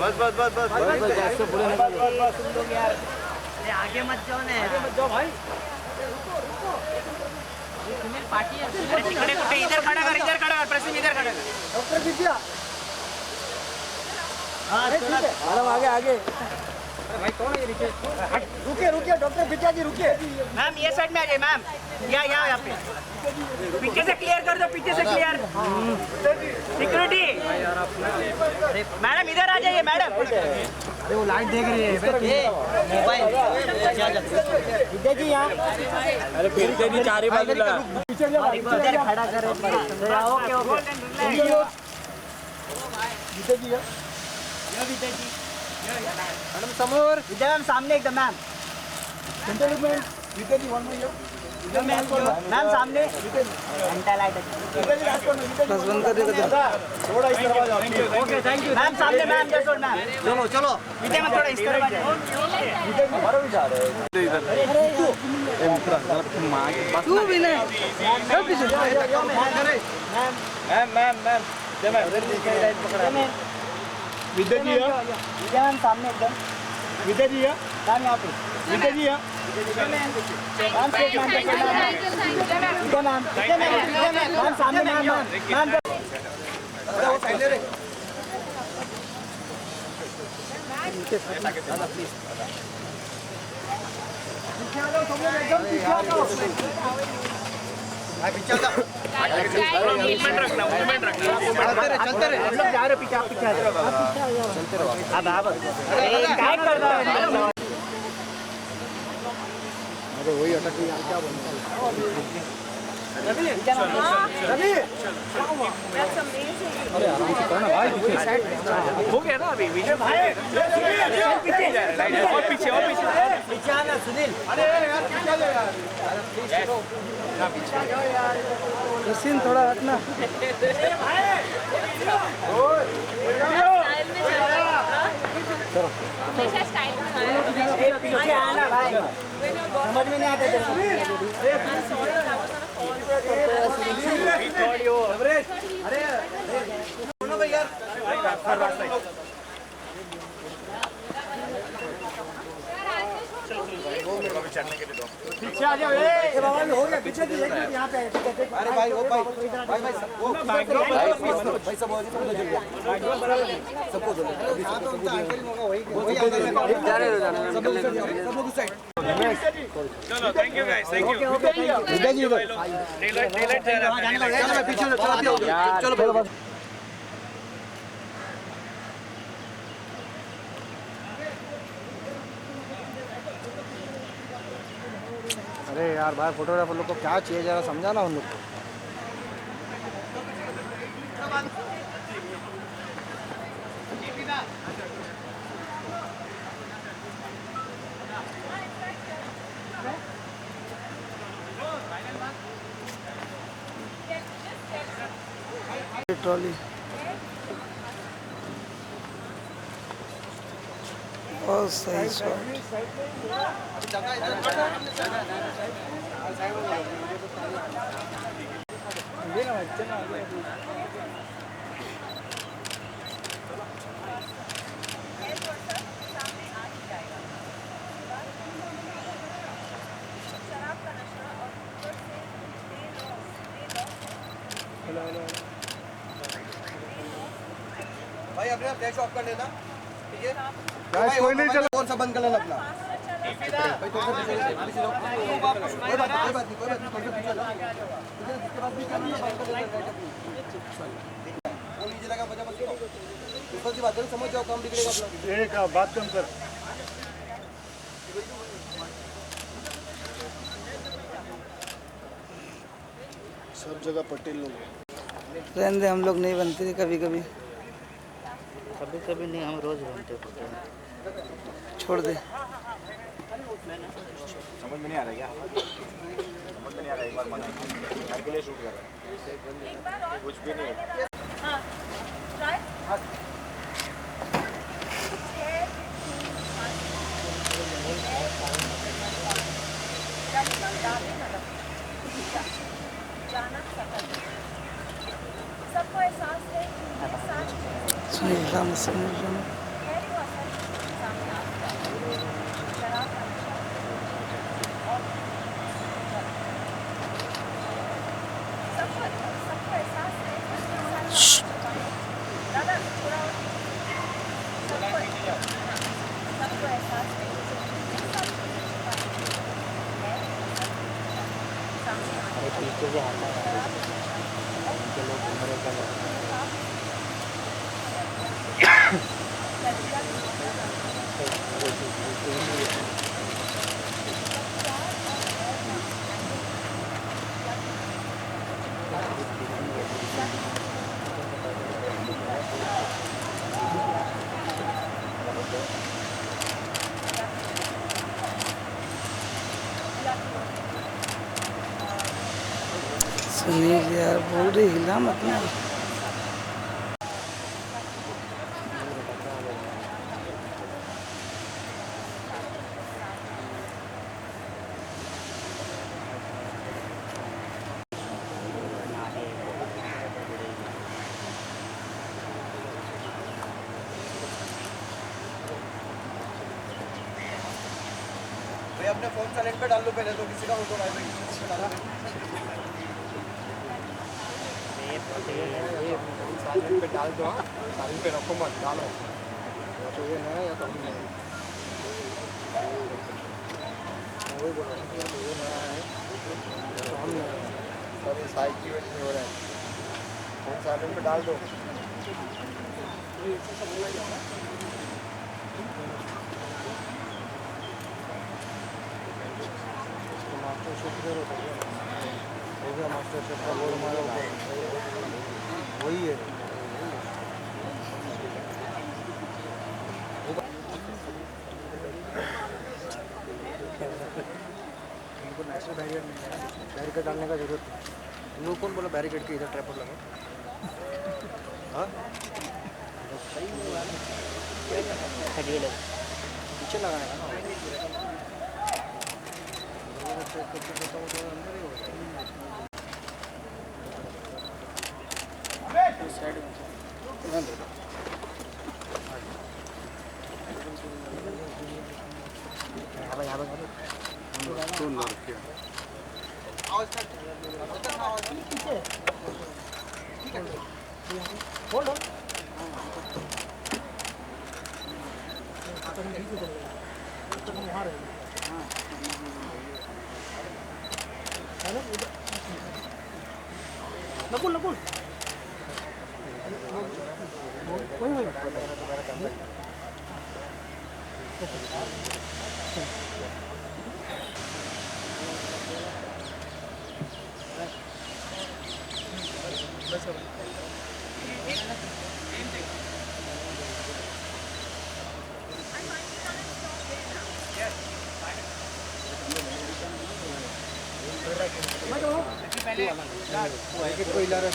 बस बस बस बस बस पूरे तुम लोग यार आगे मत जाओ ना, आगे मत जाओ भाई। पार्टी है। तिकडे कुठे, इधर खड़ा कर प्रसिद्ध, इधर खड़ा कर। डॉक्टर विद्या। हाँ मैडम आगे आगे। भाई कौन है ये? रुकिए रुकिए डॉक्टर विद्या जी रुकिए। मैम ये साइड में आ जाइए मैम, यहाँ पे पीछे से क्लियर कर दो, पीछे से क्लियर। सिक्योरिटी मैडम इधर आ जाइए मैडम। अरे वो लाइट देख रही है मोबाइल विद्या जी यहाँ। अरे फिरते नहीं चार ही बाजूला इधर खड़ा कर। ओके ओके विद्या जी यहाँ। मैडम समोर इधर मैम सामने एकदम मैम। सेंटर विद्या जी वन मिनट। मैम सामने घंटा लाइट बस बंद कर देगा थोड़ा इस तरफ आ जाओ। Okay thank you ma'am. सामने मैम जस्ट होल्ड मैम। चलो चलो विद्या मैम थोड़ा इस तरफ आ जाइए। विद्या जी बाहर भी जा रहे हैं इधर। तू भी नहीं सब पीछे मैम विद्या जी यहाँ। विद्या मैम सामने एकदम। विद्या जी यहाँ। मैम यहाँ पे विद्या जी यहाँ। मैम सामने मैम। मूवमेंट रखना चलते रहे हम लोग जा रहे पीछे, आप पीछे आ जाओ। चलते रहो अब क्या कर रहा है। अरे वही अटक गया क्या बनता रवि अरे आराम से करना भाई। हो गया ना अभी विजय भाई और पीछे पीछे आना सुनील। अरे यार पीछे जा यार। रसीन थोड़ा हटना। पीछे आना भाई, समझ में नहीं आता। पीछे आ जाओ। ये बाबा हो गया पीछे की एक मिनट यहाँ पे। अरे भाई वो भाई वो भाई सब सबको दो। चलो thank you guys thank you Vidya ji इधर। डेलाइट जा रहा है पीछे चलो। अरे यार भाई फोटोग्राफर लोग को क्या चाहिए जरा समझाना उन लोग को। ट्रॉली बहुत सही शॉट। भाई अपने आप फ्लैश ऑफ कर लेना, ठीक है? गाइस कोई नहीं चला। कौन सा बंद कर लेना अपना? भाई थोड़ा सा पीछे लो। कोई बात नहीं थोड़ा सा पीछे लो। इसके बाद भी करना है, बंद कर लेना। वो नीचे लगा बजा मत करो। ऊपर की बात है समझ जाओ, काम बिगड़ेगा अपना। एक बात कम कर। सब जगह पटेल लोग रहने दे, हम लोग नहीं बनते थे कभी कभी। कभी कभी नहीं, हम रोज बनते हैं। छोड़ दे। समझ में नहीं आ रहा क्या? समझ में नहीं आ रहा, एक बार मना घर के लिए शूट कर रहा है, कुछ भी नहीं। सुनील राम सुनील राम पीछे से हटा रहा है उनके लोग उम्र का सुनील यार बोल रही हिला मत ना भाई अपने फोन साइलेंट पे डाल लो पहले तो किसी का फोटो भाई साइलेंट पे डाल दो साइलेंट पे रखो मत डालो या तो ये नया या तो हम नहीं वही बोल रहा हूँ ये नया है तो हम नहीं सर ये साइड की वजह से हो रहा है फोन साइलेंट पे डाल दो मास्टर शेफ हो गया मास्टर शेफ का बोर्ड हमारा वही है इनको नेशनल बैरिकेड डालने का जरूरत है तुम लोग कौन बोला बैरिकेड के इधर ट्रैपल लगा हाँ पीछे लगाने का ना नकुल नकुल वही कोई ला रहा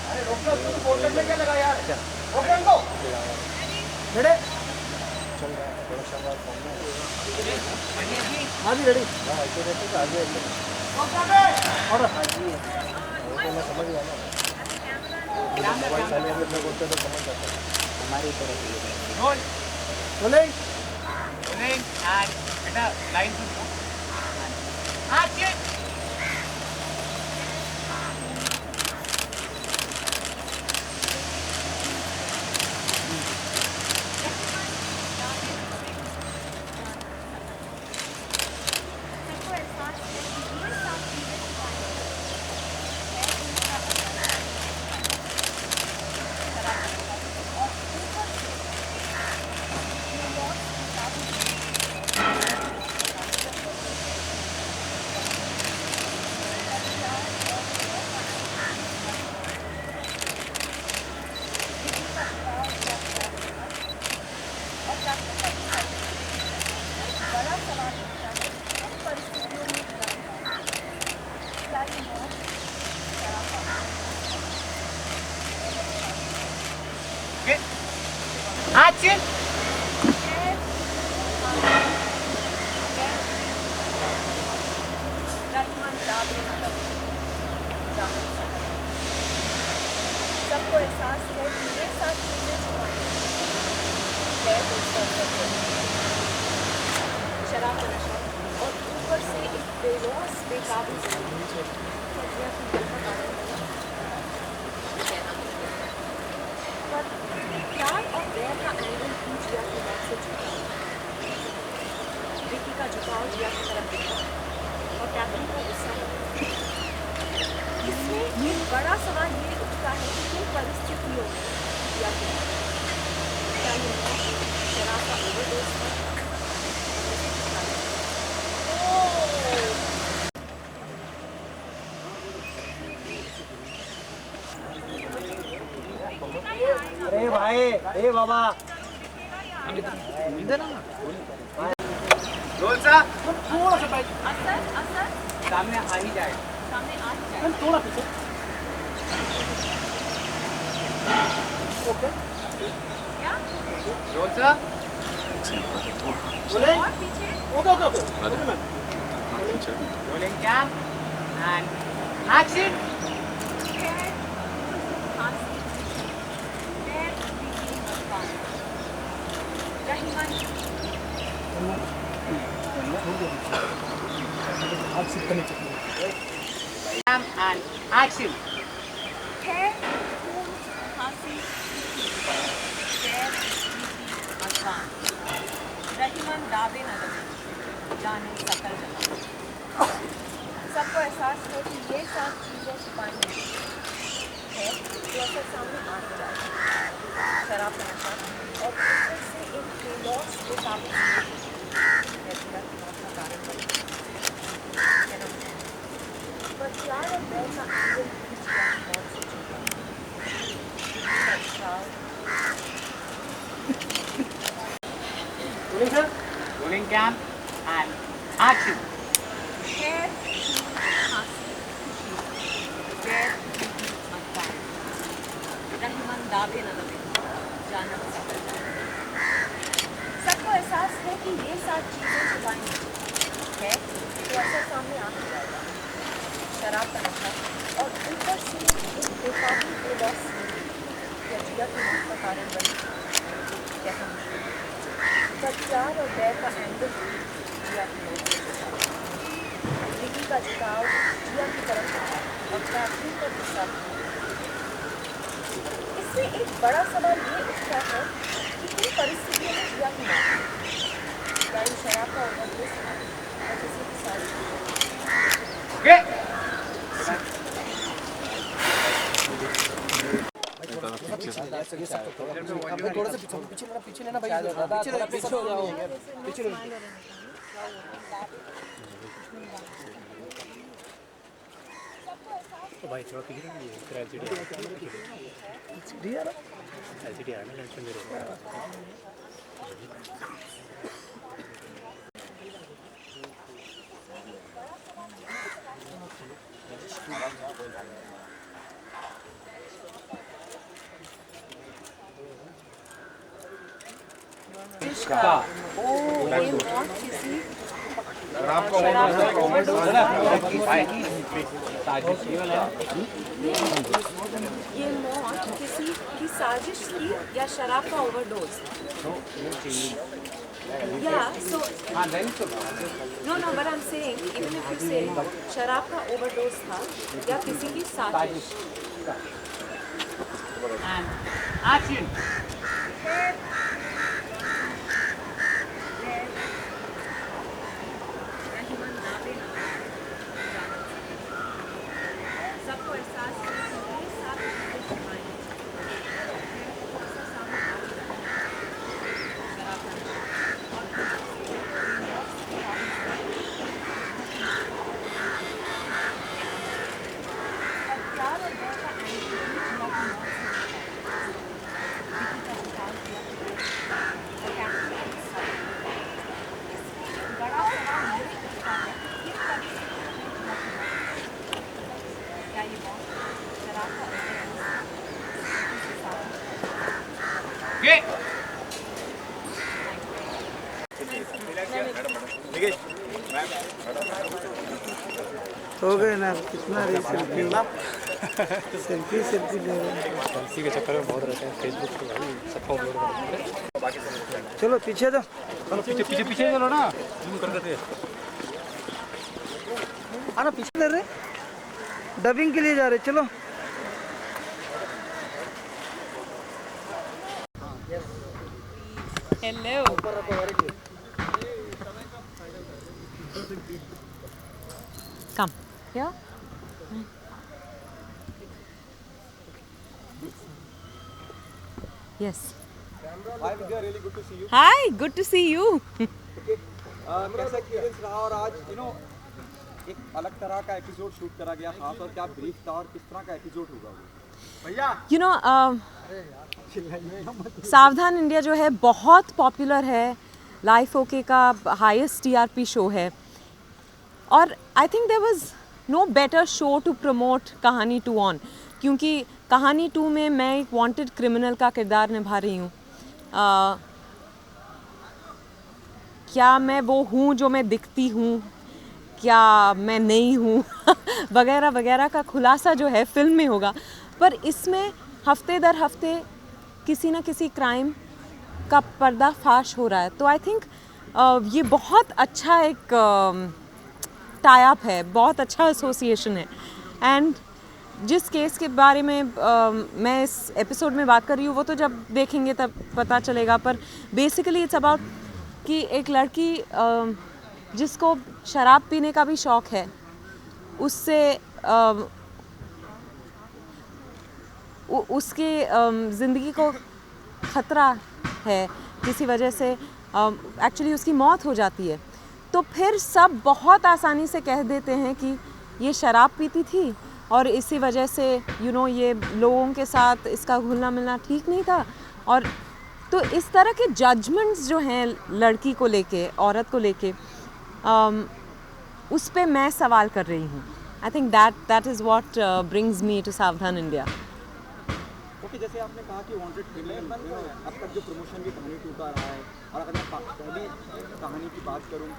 अरे डॉक्टर तुम बोतल में क्या लगा यार ओके इनको रेडी चल रहा है थोड़ा शानदार फॉर्म में हाँ जी रेडी हां ऐसे रहते तो आगे ऑर्डर वो मैं समझ गया ना मोबाइल साइलेंट में बोलते तो समझ जाता हमारी तरफ रोल रोलिंग रोलिंग एंड बेटा लाइन टू एक्शन Action! सबको एहसास है कि ये साथ चीजें शराब का नशा और ऊपर से एक बेलौस बेकाबू पर प्यार और प्यार का एंगल भी जिया की बात से जुड़ा विक्की का झुकाव जिया की तरफ दिखा और कैप्टन अरे भाई, ए बाबा। रोल सा थोड़ा सा भाई, सामने आ ही जाए थोड़ा पीछे। ओके। रोल सा बोले? Okay. rolling cam and action cam and action Rahiman दावे न लगे जाने सकल जहां सबको एहसास है कि ये सब चीज़ें छुपाई है जो असल सामने आ ही जाए शराब का नशा और ऊपर से एक बेलौस के सामने कारण बने पर प्यार और बैर का आंदोलन मौत से छुपा rolling cam and action खैर हासिल गैर रहीमन दावे न लगे जाना सकल सबको एहसास है कि ये सात चीज़ें छुपाई है तो असर सामने आ ही जाएगा शराब का नशा और ऊपर से एक बेकाबू बेलौस या जिया की मौत का कारण बने कैसा मुश्किल पर प्यार और बैर का एंगल जिया की मौत से छुपा जिंदगी का झुकाव जिया की तरफ और प्रार्थना का गुस्सा। इसमें एक बड़ा सवाल ये उठता है कि किन परिस्थितियों में जिया की मौत क्या ये शराब का ओवरडोज था या किसी की साजिश थोड़ा सा पीछे लेना भाई, पीछे हो जाओ, पीछे तो भाई थोड़ा पीछे फिर एलसीडी आ रहा है ना टेंशन मेरे ये मौत किसी की साजिश थी या शराब का overdose? Yeah, so no, but I'm saying even if you say शराब का ओवरडोज था या किसी की साजिश। and action सबको एहसास है कि ये सात चीजें छुपाई हैं। अक्सर सामने आ ही जाता है। शराब का नशा और प्यार और बैर का एंगल जिया की मौत से छुपा जिंदगी का झुकाव जिया की तरफ और कैप्टन का गुस्सा। इसमें एक बड़ा सवाल ये उठता है कि किन परिस्थितियों में जिया की मौत क्या ये मौत शराब का ओवरडोज था किसी के साथ हो गए ना कितना रे सेल्फी सेल्फी ले रहे हैं। सेल्फी के चक्कर में बहुत रहते हैं फेसबुक पे भाई सबको अपलोड करते हैं। चलो पीछे दो, चलो पीछे चलो ना जूम कर देते आना पीछे ले रहे डबिंग के लिए जा रहे चलो। Hello. Come. Yeah. Yes. Hi Vidya, really good to see you. Hi. Good to see you. कैसा एक्सपीरियंस रहा और आज एक अलग तरह का एपिसोड शूट करा गया खास और क्या ब्रीफ था और किस तरह का एपिसोड होगा वो? यू नो सावधान इंडिया जो है बहुत पॉपुलर है, लाइफ ओके का हाईएस्ट टीआरपी शो है, और I think there was no better show to promote Kahani 2 on, क्योंकि कहानी 2 में मैं एक वांटेड क्रिमिनल का किरदार निभा रही हूँ। क्या मैं वो हूँ जो मैं दिखती हूँ, क्या मैं नहीं हूँ वगैरह वगैरह का खुलासा जो है फिल्म में होगा, पर इसमें हफ्ते दर हफ्ते किसी ना किसी क्राइम का पर्दाफाश हो रहा है। तो आई थिंक ये बहुत अच्छा एक टाई अप है, बहुत अच्छा एसोसिएशन है। एंड जिस केस के बारे में मैं इस एपिसोड में बात कर रही हूँ वो तो जब देखेंगे तब पता चलेगा, पर बेसिकली इट्स अबाउट कि एक लड़की जिसको शराब पीने का भी शौक़ है, उससे उसकी ज़िंदगी को ख़तरा है किसी वजह से, एक्चुअली उसकी मौत हो जाती है। तो फिर सब बहुत आसानी से कह देते हैं कि ये शराब पीती थी और इसी वजह से ये लोगों के साथ इसका घुलना मिलना ठीक नहीं था। और तो इस तरह के जजमेंट्स जो हैं लड़की को लेके, औरत को लेके, उस पे मैं सवाल कर रही हूँ। I think that is what brings me to Savdhaan India. Okay, जैसे आपने कहा कि वांटेड क्रिमिनल, अब तक जो प्रमोशन भी कहानी 2 का रहा है, और अगर मैं पहली कहानी की बात करूँ,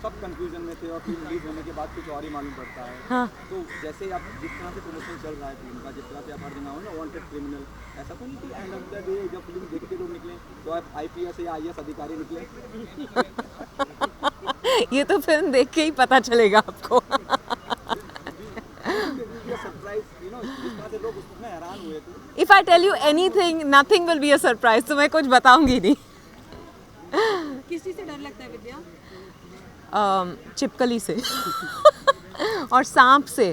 सब कंफ्यूजन में थे और फिल्म रिलीज होने के बाद कुछ और ही मालूम पड़ता है। हाँ। तो जैसे आप जिस तरह से प्रमोशन चल रहा है फिल्म का, जिस तरह से आप हर दिन आओ ना वांटेड क्रिमिनल, ऐसा तो नहीं कि एंड ऑफ द डे जब फिल्म देख के लोग निकले तो आप IPS या IAS अधिकारी निकले? ये तो फिल्म देख के ही पता चलेगा आपको। If I tell you anything, nothing will be a surprise. तो मैं कुछ बताऊंगी नहीं। किस चीज़ से डर लगता है विद्या? चिपकली से और सांप से,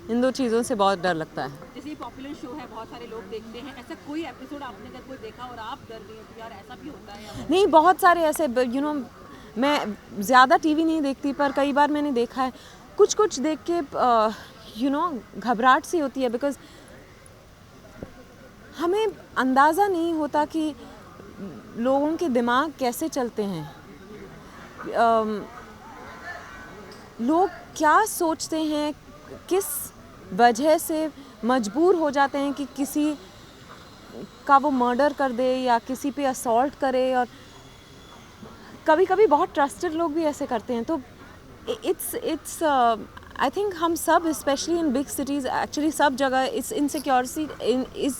इन 2 चीज़ों से बहुत डर लगता है। जैसे ये पॉपुलर शो है, बहुत सारे लोग देखते हैं, ऐसा कोई एपिसोड आपने अगर कोई देखा और आप डर रही हो तो यार ऐसा भी होता है? नहीं, बहुत सारे ऐसे मैं ज़्यादा टीवी नहीं देखती, पर कई बार मैंने देखा है, कुछ देख के घबराहट सी होती है, बिकॉज हमें अंदाज़ा नहीं होता कि लोगों के दिमाग कैसे चलते हैं, लोग क्या सोचते हैं, किस वजह से मजबूर हो जाते हैं कि किसी का वो मर्डर कर दे या किसी पे असॉल्ट करे, और कभी कभी बहुत ट्रस्टेड लोग भी ऐसे करते हैं। तो इट्स आई थिंक हम सब, specially in big cities, actually सब जगह इस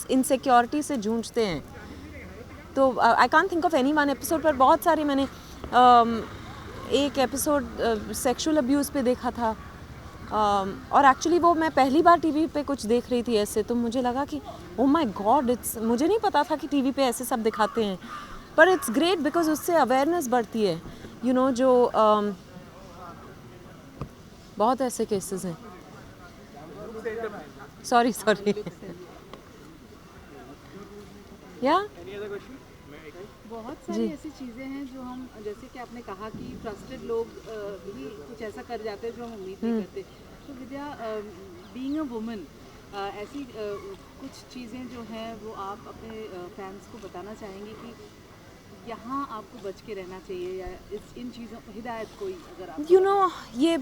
इनसिक्योरिटी से जूझते हैं। तो I can't think of any one episode, पर बहुत सारे मैंने एक एपिसोड सेक्सुअल अब्यूज़ पे देखा था, और एक्चुअली वो मैं पहली बार टीवी पे कुछ देख रही थी ऐसे, तो मुझे लगा कि ओह माय गॉड, मुझे नहीं पता था कि टीवी पे ऐसे सब दिखाते हैं। पर इट्स ग्रेट बिकॉज उससे अवेयरनेस बढ़ती है, जो बहुत ऐसे केसेस हैं। सॉरी या बहुत सारी ऐसी चीज़ें हैं जो हम, जैसे कि आपने कहा कि ट्रस्टेड लोग भी कुछ ऐसा कर जाते हैं जो हम उम्मीद नहीं करते। तो विद्या, बीइंग अ वुमन, ऐसी कुछ चीज़ें जो हैं वो आप अपने फैंस को बताना चाहेंगे कि यहाँ आपको बच के रहना चाहिए, या इन चीज़ों हिदायत कोई अगर आप ये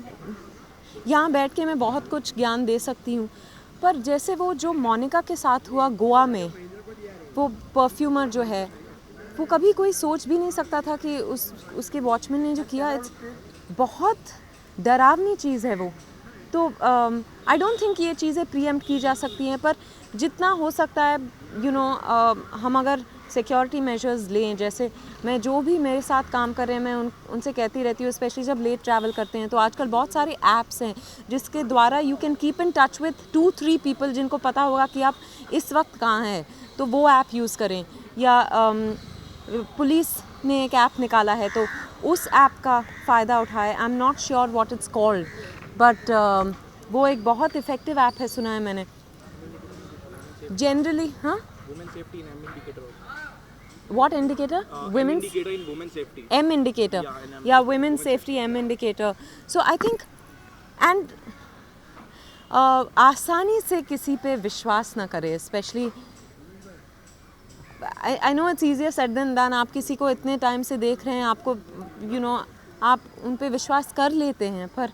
यहाँ बैठ के मैं बहुत कुछ ज्ञान दे सकती हूँ, पर जैसे वो जो मोनिका के साथ हुआ गोवा में, वो परफ्यूमर जो है, वो कभी कोई सोच भी नहीं सकता था कि उसके वॉचमैन ने जो किया, इट्स बहुत डरावनी चीज़ है वो। तो आई डोंट थिंक ये चीज़ें प्रीएम्प्ट की जा सकती हैं, पर जितना हो सकता है हम अगर सिक्योरिटी मेजर्स लें, जैसे मैं जो भी मेरे साथ काम कर रहे हैं मैं उनसे कहती रहती हूँ, स्पेशली जब लेट ट्रैवल करते हैं, तो आजकल बहुत सारे ऐप्स हैं जिसके द्वारा you can keep in touch with 2-3 people जिनको पता होगा कि आप इस वक्त कहाँ हैं, तो वो ऐप यूज़ करें। या पुलिस ने एक ऐप निकाला है, तो उस ऐप का फ़ायदा उठाए। I am not sure what it's called, but वो एक बहुत इफ़ेक्टिव ऐप है, सुना है मैंने जनरली। हाँ, women safety in M indicator. What indicator? Women's indicator in women safety. M indicator. Yeah, women's safety M indicator. So I think, and आसानी से किसी पे विश्वास ना करें, specially I know it's easier said than done. आप किसी को इतने टाइम से देख रहे हैं, आपको आप उन पे विश्वास कर लेते हैं, पर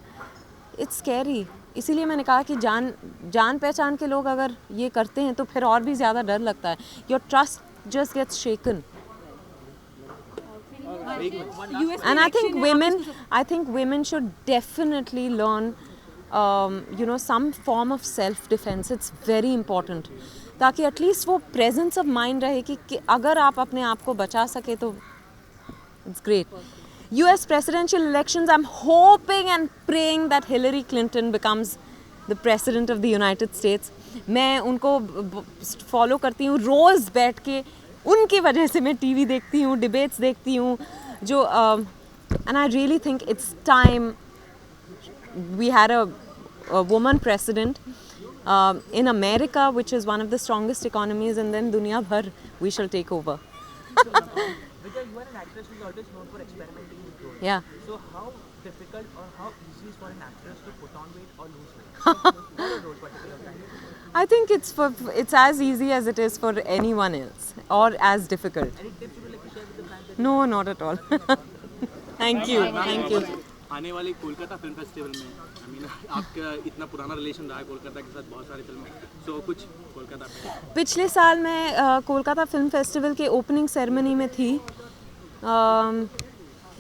इट्स स्कैरी। इसीलिए मैंने कहा कि जान पहचान के लोग अगर ये करते हैं तो फिर और भी ज़्यादा डर लगता है। Your trust just gets shaken. And I think women should definitely learn some form of self defense. It's very important, ताकि एटलीस्ट वो प्रेजेंस ऑफ माइंड रहे कि अगर आप अपने आप को बचा सके तो it's great. US presidential elections, I'm hoping and praying that Hillary Clinton becomes the president of the United States. मैं उनको फॉलो करती हूँ रोज़ बैठ के, उनकी वजह से मैं टीवी देखती हूँ, डिबेट्स देखती हूँ जो and I really think it's time we had a woman president in America, which is one of the strongest economies, and then दुनिया भर we shall take over. Because you are an actress who is always known for experimenting with roles. Yeah. So how difficult or how easy is for an actress to put on weight or lose weight? For a role particular time? I think it's as easy as it is for anyone else, or as difficult. Any tips you would like to share with the fans? No, not at all. Thank you. आने वाले Kolkata film festival में आपका इतना पुराना relation रहा है कोलकाता के साथ, बहुत सारी फिल्में, सो कुछ कोलकाता पे। पिछले साल मैं कोलकाता फिल्म फेस्टिवल के ओपनिंग सेरेमनी में थी।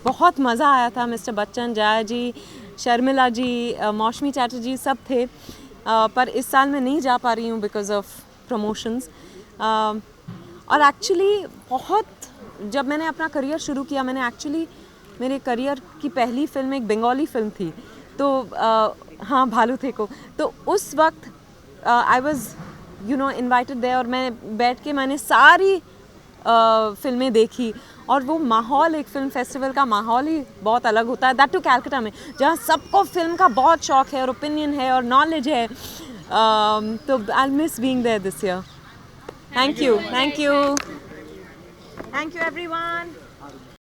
बहुत मज़ा आया था। मिस्टर बच्चन, जया जी, शर्मिला जी, मौसमी चैटर्जी सब थे, पर इस साल मैं नहीं जा पा रही हूँ बिकॉज ऑफ प्रमोशंस। और एक्चुअली जब मैंने अपना करियर शुरू किया, मैंने एक्चुअली मेरे करियर की पहली फिल्म एक बंगाली फिल्म थी, तो हाँ भालू थे को, तो उस वक्त आई वॉज इनवाइटेड देयर, और मैं बैठ के मैंने सारी फिल्में देखी, और वो माहौल, एक फिल्म फेस्टिवल का माहौल ही बहुत अलग होता है, दैट टू कैलकाटा में, जहाँ सबको फिल्म का बहुत शौक है और ओपिनियन है और नॉलेज है। तो I miss being there this year. Thank you everyone.